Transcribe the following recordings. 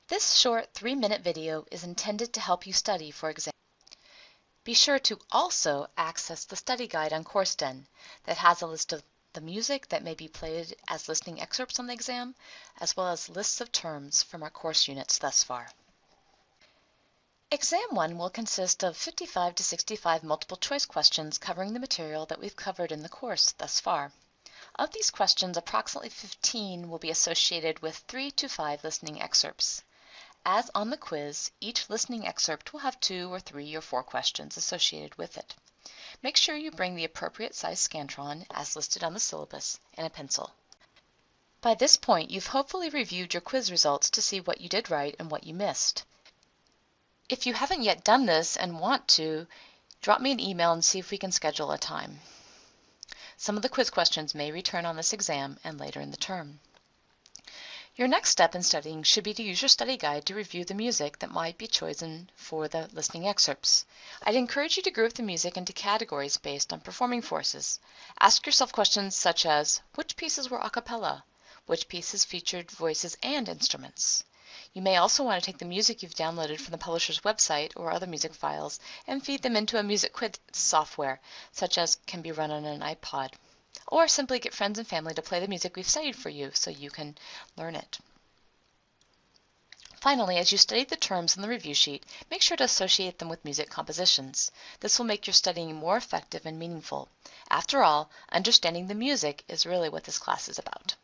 This short 3-minute video is intended to help you study for exam. Be sure to also access the study guide on CourseDen that has a list of the music that may be played as listening excerpts on the exam, as well as lists of terms from our course units thus far. Exam 1 will consist of 55 to 65 multiple choice questions covering the material that we've covered in the course thus far. Of these questions, approximately 15 will be associated with 3 to 5 listening excerpts. As on the quiz, each listening excerpt will have 2 or 3 or 4 questions associated with it. Make sure you bring the appropriate size Scantron, as listed on the syllabus, and a pencil. By this point, you've hopefully reviewed your quiz results to see what you did right and what you missed. If you haven't yet done this and want to, drop me an email and see if we can schedule a time. Some of the quiz questions may return on this exam and later in the term. Your next step in studying should be to use your study guide to review the music that might be chosen for the listening excerpts. I'd encourage you to group the music into categories based on performing forces. Ask yourself questions such as, which pieces were a cappella? Which pieces featured voices and instruments? You may also want to take the music you've downloaded from the publisher's website or other music files and feed them into a music quiz software, such as can be run on an iPod. Or simply get friends and family to play the music we've studied for you so you can learn it. Finally, as you study the terms in the review sheet, make sure to associate them with music compositions. This will make your studying more effective and meaningful. After all, understanding the music is really what this class is about.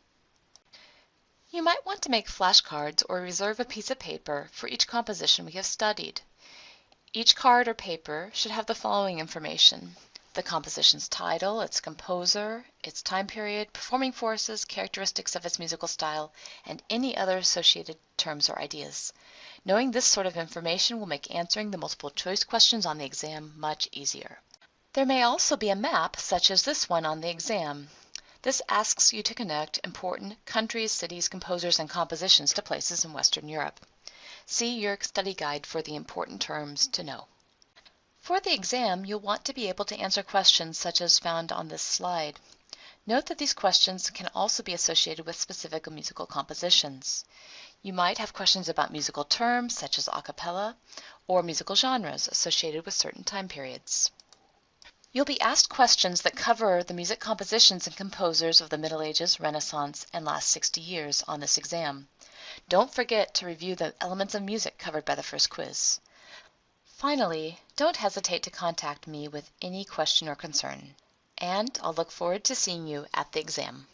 You might want to make flashcards or reserve a piece of paper for each composition we have studied. Each card or paper should have the following information: the composition's title, its composer, its time period, performing forces, characteristics of its musical style, and any other associated terms or ideas. Knowing this sort of information will make answering the multiple choice questions on the exam much easier. There may also be a map, such as this one on the exam. This asks you to connect important countries, cities, composers, and compositions to places in Western Europe. See your study guide for the important terms to know. For the exam, you'll want to be able to answer questions such as found on this slide. Note that these questions can also be associated with specific musical compositions. You might have questions about musical terms, such as a cappella, or musical genres associated with certain time periods. You'll be asked questions that cover the music compositions and composers of the Middle Ages, Renaissance, and last 60 years on this exam. Don't forget to review the elements of music covered by the first quiz. Finally, don't hesitate to contact me with any question or concern, and I'll look forward to seeing you at the exam.